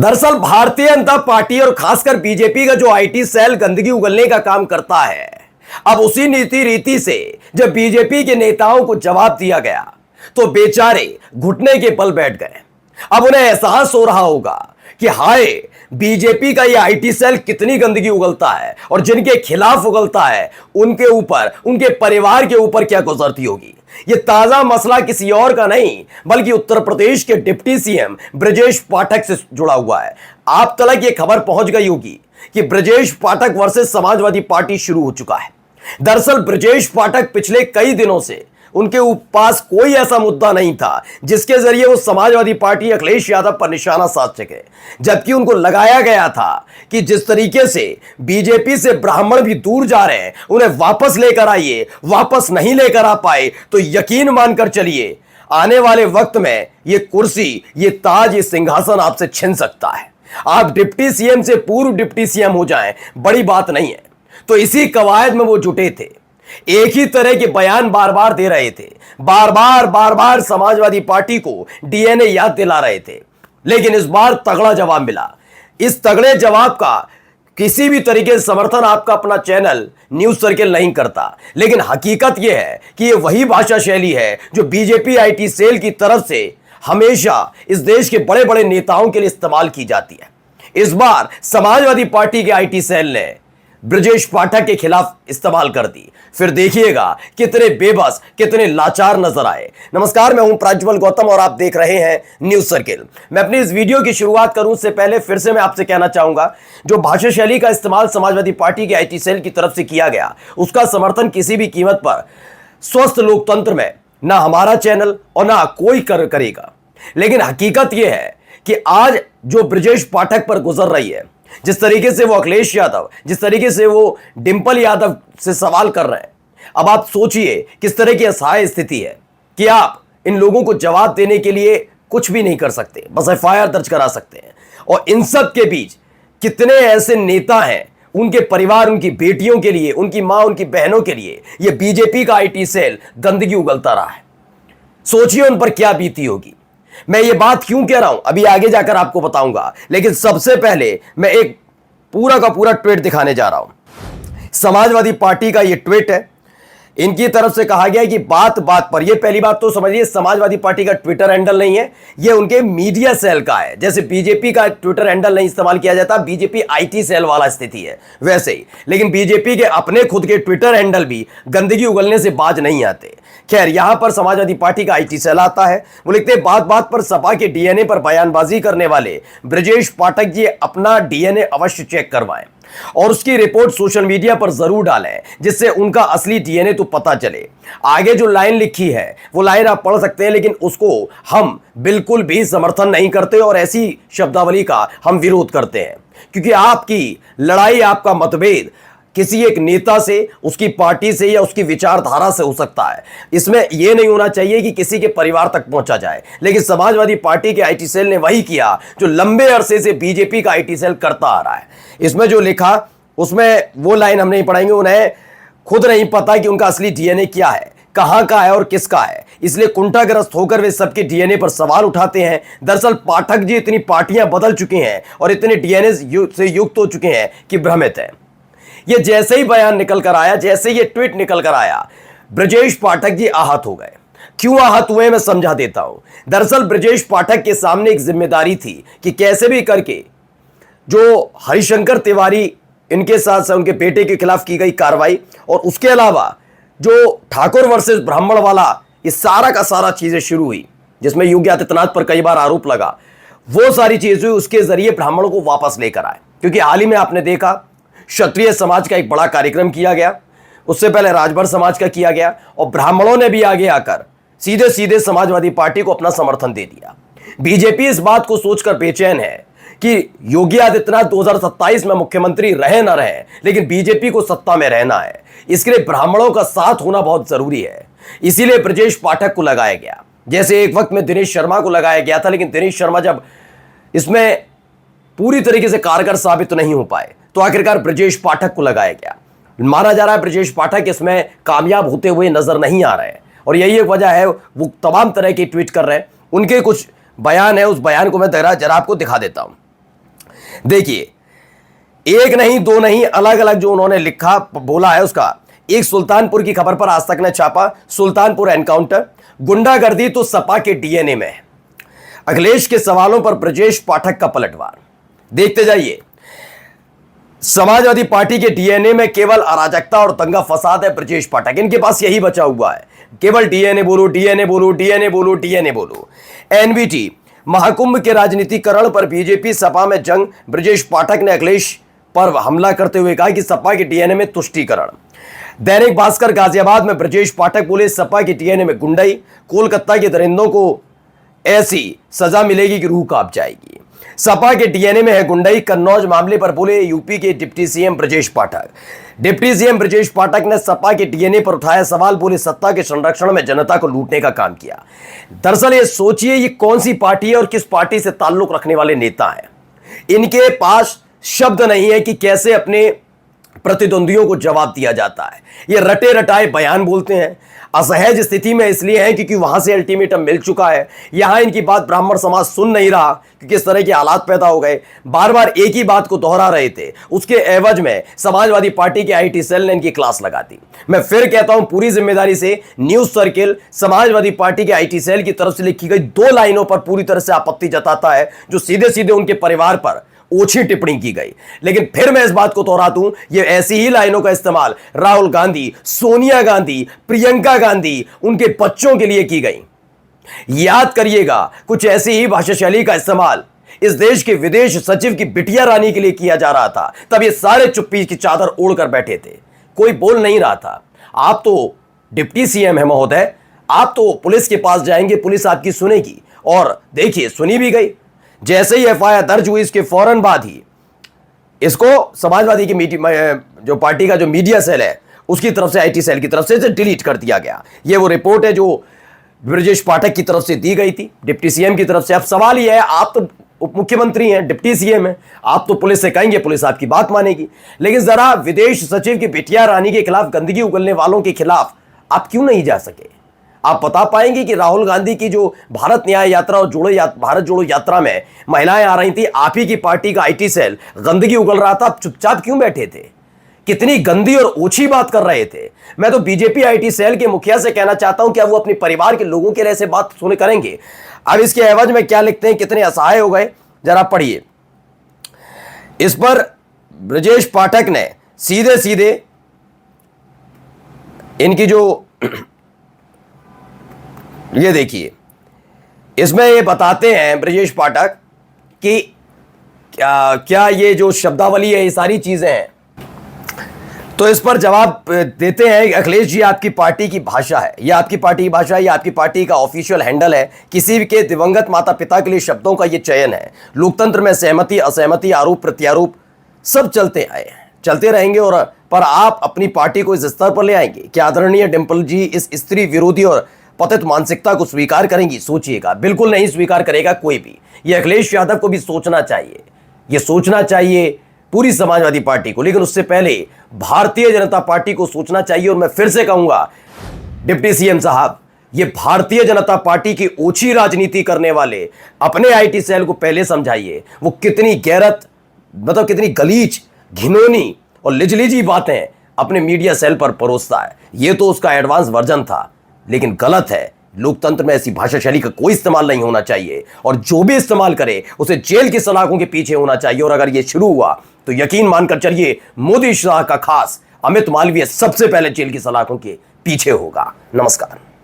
दरअसल भारतीय जनता पार्टी और खासकर बीजेपी का जो आईटी सेल गंदगी उगलने का काम करता है, अब उसी नीति रीति से जब बीजेपी के नेताओं को जवाब दिया गया तो बेचारे घुटने के बल बैठ गए। अब उन्हें एहसास हो रहा होगा कि हाय, बीजेपी का ये आईटी सेल कितनी गंदगी उगलता है और जिनके खिलाफ उगलता है उनके ऊपर, उनके परिवार के ऊपर क्या गुजरती होगी। ये ताजा मसला किसी और का नहीं बल्कि उत्तर प्रदेश के डिप्टी सीएम ब्रजेश पाठक से जुड़ा हुआ है। आप तक ये खबर पहुंच गई होगी कि ब्रजेश पाठक वर्सेस समाजवादी पार्टी शुरू हो चुका है। दरअसल ब्रजेश पाठक पिछले कई दिनों से उनके पास कोई ऐसा मुद्दा नहीं था जिसके जरिए वो समाजवादी पार्टी अखिलेश यादव पर निशाना साध सके, जबकि उनको लगाया गया था कि जिस तरीके से बीजेपी से ब्राह्मण भी दूर जा रहे हैं, उन्हें वापस लेकर आइए। वापस नहीं लेकर आ पाए तो यकीन मानकर चलिए, आने वाले वक्त में ये कुर्सी, ये ताज, ये सिंहासन आपसे छिन सकता है। आप डिप्टी सीएम से पूर्व डिप्टी सीएम हो जाएं, बड़ी बात नहीं है। तो इसी कवायद में वो जुटे थे, एक ही तरह के बयान बार बार दे रहे थे, बार बार समाजवादी पार्टी को डीएनए याद दिला रहे थे। लेकिन इस बार तगड़ा जवाब मिला। इस तगड़े जवाब का किसी भी तरीके से समर्थन आपका अपना चैनल न्यूज सर्किल नहीं करता, लेकिन हकीकत यह है कि यह वही भाषा शैली है जो बीजेपी आईटी सेल की तरफ से हमेशा इस देश के बड़े बड़े नेताओं के लिए इस्तेमाल की जाती है। इस बार समाजवादी पार्टी के आईटी सेल ने ब्रजेश पाठक के खिलाफ इस्तेमाल कर दी। फिर देखिएगा कितने बेबस, कितने लाचार नजर आए। नमस्कार, मैं हूं प्रज्वल गौतम और आप देख रहे हैं न्यूज सर्किल। मैं अपनी इस वीडियो की शुरुआत करूं उससे पहले फिर से मैं आपसे कहना चाहूंगा, जो भाषा शैली का इस्तेमाल समाजवादी पार्टी के आईटी सेल की तरफ से किया गया, उसका समर्थन किसी भी कीमत पर स्वस्थ लोकतंत्र में ना हमारा चैनल और ना कोई करेगा। लेकिन हकीकत यह है कि आज जो ब्रजेश पाठक पर गुजर रही है, जिस तरीके से वो अखिलेश यादव, जिस तरीके से वो डिंपल यादव से सवाल कर रहे हैं, अब आप सोचिए किस तरह की असहाय स्थिति है कि आप इन लोगों को जवाब देने के लिए कुछ भी नहीं कर सकते, बस एफआईआर दर्ज करा सकते हैं। और इन सब के बीच कितने ऐसे नेता हैं, उनके परिवार, उनकी बेटियों के लिए, उनकी मां, उनकी बहनों के लिए ये बीजेपी का आईटी सेल गंदगी उगलता रहा है। सोचिए उन पर क्या बीती होगी। मैं ये बात क्यों कह रहा हूं अभी आगे जाकर आपको बताऊंगा, लेकिन सबसे पहले मैं एक पूरा का पूरा ट्वीट दिखाने जा रहा हूं। समाजवादी पार्टी का ये ट्वीट है। इनकी तरफ से कहा गया है कि बात बात पर, यह पहली बात तो समझिए, समाजवादी पार्टी का ट्विटर हैंडल नहीं है, यह उनके मीडिया सेल का है। जैसे बीजेपी का ट्विटर हैंडल नहीं इस्तेमाल किया जाता, बीजेपी आईटी सेल वाला स्थिति है वैसे ही। लेकिन बीजेपी के अपने खुद के ट्विटर हैंडल भी गंदगी उगलने से बाज नहीं आते। खैर, यहां पर समाजवादी पार्टी का आईटी सेल आता है। वो लिखते हैं, बात बात पर सपा के डीएनए पर बयानबाजी करने वाले ब्रजेश पाठक जी अपना डीएनए अवश्य चेक करवाएं और उसकी रिपोर्ट सोशल मीडिया पर जरूर डालें, जिससे उनका असली डीएनए तो पता चले। आगे जो लाइन लिखी है वो लाइन आप पढ़ सकते हैं, लेकिन उसको हम बिल्कुल भी समर्थन नहीं करते और ऐसी शब्दावली का हम विरोध करते हैं, क्योंकि आपकी लड़ाई, आपका मतभेद किसी एक नेता से, उसकी पार्टी से या उसकी विचारधारा से हो सकता है। इसमें यह नहीं होना चाहिए कि किसी के परिवार तक पहुंचा जाए। लेकिन समाजवादी पार्टी के आईटी सेल ने वही किया जो लंबे अरसे से बीजेपी का आईटी सेल करता आ रहा है। इसमें जो लिखा उसमें वो लाइन हम नहीं पढ़ेंगे। उन्हें खुद नहीं पता कि उनका असली डीएनए क्या है, कहां का है और किसका है, इसलिए कुंठाग्रस्त होकर वे सबके डीएनए पर सवाल उठाते हैं। दरअसल पाठक जी इतनी पार्टियां बदल चुके हैं और इतने डीएनए से युक्त हो चुके हैं कि भ्रमित है। ये जैसे ही बयान निकल कर आया, जैसे ये ट्वीट निकल कर आया, ब्रजेश पाठक जी आहत हो गए। क्यों आहत हुए मैं समझा देता हूं। दरअसल ब्रजेश पाठक के सामने एक जिम्मेदारी थी कि कैसे भी करके जो हरिशंकर तिवारी, इनके साथ साथ उनके बेटे के खिलाफ की गई कार्रवाई और उसके अलावा जो ठाकुर वर्सेस ब्राह्मण वाला ये सारा का सारा चीजें शुरू हुई, जिसमें योगी आदित्यनाथ पर कई बार आरोप लगा, वो सारी चीजें उसके जरिए ब्राह्मणों को वापस लेकर आए। क्योंकि हाल ही में आपने देखा क्षत्रिय समाज का एक बड़ा कार्यक्रम किया गया, उससे पहले राजभर समाज का किया गया और ब्राह्मणों ने भी आगे आकर सीधे सीधे समाजवादी पार्टी को अपना समर्थन दे दिया। बीजेपी इस बात को सोचकर बेचैन है कि योगी आदित्यनाथ 2027 में मुख्यमंत्री रहे ना रहे, लेकिन बीजेपी को सत्ता में रहना है। इसके लिए ब्राह्मणों का साथ होना बहुत जरूरी है। इसीलिए ब्रजेश पाठक को लगाया गया, जैसे एक वक्त में दिनेश शर्मा को लगाया गया था, लेकिन दिनेश शर्मा जब इसमें पूरी तरीके से कारगर साबित नहीं हो पाए तो आखिरकार ब्रजेश पाठक को लगाया गया। माना जा रहा है ब्रजेश पाठक इसमें कामयाब होते हुए नजर नहीं आ रहे हैं और यही एक वजह है वो तमाम तरह के ट्वीट कर रहे हैं। उनके कुछ बयान है, उस बयान को मैं जरा आपको दिखा देता हूं। देखिए, एक नहीं दो नहीं, अलग अलग जो उन्होंने लिखा बोला है उसका। एक सुल्तानपुर की खबर पर आज तक ने छापा, सुल्तानपुर एनकाउंटर, गुंडागर्दी तो सपा के डीएनए में। अखिलेश के सवालों पर ब्रजेश पाठक का पलटवार। देखते जाइए, समाजवादी पार्टी के डीएनए में केवल अराजकता और दंगा फसाद है। ब्रजेश पाठक, इनके पास यही बचा हुआ है, केवल डीएनए बोलो, डीएनए बोलो, डीएनए बोलो, डीएनए बोलो। एनवीटी महाकुंभ के राजनीतिकरण पर बीजेपी सपा में जंग। ब्रजेश पाठक ने अखिलेश पर हमला करते हुए कहा कि सपा के डीएनए में तुष्टीकरण। दैनिक भास्कर गाजियाबाद में ब्रजेश पाठक बोले, सपा के डीएनए में गुंडाई, कोलकाता के दरिंदों को ऐसी सजा मिलेगी कि रूह कांप जाएगी। सपा के डीएनए में है गुंडाई। कन्नौज मामले पर बोले यूपी के deputy CM Brajesh Pathak. Deputy CM Brajesh Pathak ने सपा के डीएनए पर उठाया सवाल, बोले सत्ता के संरक्षण में जनता को लूटने का काम किया। दरअसल ये सोचिए, ये कौन सी पार्टी है और किस पार्टी से ताल्लुक रखने वाले नेता हैं। इनके पास शब्द नहीं है कि कैसे अपने प्रतिद्वंदियों को जवाब दिया जाता है। ये रटे रटाए बयान बोलते हैं। असहज स्थिति में इसलिए है क्योंकि वहां से अल्टीमेटम मिल चुका है। यहां इनकी बात ब्राह्मण समाज सुन नहीं रहा कि किस तरह के हालात पैदा हो गए। बार बार एक ही बात को दोहरा रहे थे, उसके एवज में समाजवादी पार्टी के आईटी सेल ने इनकी क्लास लगा दी। मैं फिर कहता हूं पूरी जिम्मेदारी से, न्यूज सर्किल समाजवादी पार्टी के आईटी सेल की तरफ से लिखी गई 2 लाइनों पर पूरी तरह से आपत्ति जताता है, जो सीधे सीधे उनके परिवार पर ओछी टिप्पणी की गई। लेकिन फिर मैं इस बात को दोहरा दूं, ये ऐसी ही लाइनों का इस्तेमाल राहुल गांधी, सोनिया गांधी, प्रियंका गांधी, उनके बच्चों के लिए की गई। याद करिएगा, कुछ ऐसी ही भाषा शैली का इस्तेमाल इस देश के विदेश सचिव की बिटिया रानी के लिए किया जा रहा था। तब ये सारे चुप्पी की चादर ओढ़कर बैठे थे, कोई बोल नहीं रहा था। आप तो डिप्टी सीएम है महोदय, आप तो पुलिस के पास जाएंगे, पुलिस आपकी सुनेगी। और देखिए, सुनी भी गई। जैसे ही एफआईआर दर्ज हुई, इसके फौरन बाद ही इसको समाजवादी की जो पार्टी का जो मीडिया सेल है उसकी तरफ से, आईटी सेल की तरफ से इसे डिलीट कर दिया गया। ये वो रिपोर्ट है जो ब्रजेश पाठक की तरफ से दी गई थी, डिप्टी सीएम की तरफ से। अब सवाल यह है, आप तो उप मुख्यमंत्री हैं, डिप्टी सीएम हैं, आप तो पुलिस से कहेंगे, पुलिस आपकी बात मानेगी। लेकिन जरा विदेश सचिव की बिटिया रानी के खिलाफ, गंदगी उगलने वालों के खिलाफ आप क्यों नहीं जा सके? आप बता पाएंगे कि राहुल गांधी की जो भारत न्याय यात्रा और भारत जोड़ो यात्रा में महिलाएं आ रही थी, आप ही की पार्टी का आईटी सेल गंदगी उगल रहा था, आप चुपचाप क्यों बैठे थे? कितनी गंदी और ओछी बात कर रहे थे। मैं तो बीजेपी आईटी सेल के मुखिया से कहना चाहता हूं, क्या वो अपने परिवार के लोगों के लिए ऐसे बात सुने करेंगे? अब इसके एवज में क्या लिखते हैं, कितने असहाय हो गए, जरा पढ़िए। इस पर ब्रजेश पाठक ने सीधे सीधे इनकी जो ये देखिए, इसमें ये बताते हैं ब्रजेश पाठक कि क्या ये जो शब्दावली है, ये सारी चीजें हैं। तो इस पर जवाब देते हैं, अखिलेश जी आपकी पार्टी की भाषा है, यह आपकी पार्टी की भाषा है, यह आपकी पार्टी का ऑफिशियल हैंडल है। किसी के दिवंगत माता पिता के लिए शब्दों का यह चयन है। लोकतंत्र में सहमति असहमति, आरोप प्रत्यारोप सब चलते आए हैं, चलते रहेंगे। और पर आप अपनी पार्टी को इस स्तर पर ले आएंगे? क्या आदरणीय डिंपल जी इस स्त्री विरोधी और पतित मानसिकता को स्वीकार करेंगी? सोचिएगा, बिल्कुल नहीं स्वीकार करेगा कोई भी। ये अखिलेश यादव को भी सोचना चाहिए, ये सोचना चाहिए पूरी समाजवादी पार्टी को। लेकिन उससे पहले भारतीय जनता पार्टी को सोचना चाहिए। और मैं फिर से कहूंगा, डिप्टी सीएम साहब, ये भारतीय जनता पार्टी की ओछी राजनीति करने वाले अपने आईटी सेल को पहले समझाइए, वो कितनी गैरत, मतलब कितनी गलीज, घिनौनी और लिजलीजी बातें अपने मीडिया सेल पर परोसता है। ये तो उसका एडवांस वर्जन था, लेकिन गलत है। लोकतंत्र में ऐसी भाषा शैली का कोई इस्तेमाल नहीं होना चाहिए, और जो भी इस्तेमाल करे उसे जेल की सलाखों के पीछे होना चाहिए। और अगर ये शुरू हुआ तो यकीन मानकर चलिए, मोदी शाह का खास अमित मालवीय सबसे पहले जेल की सलाखों के पीछे होगा। नमस्कार।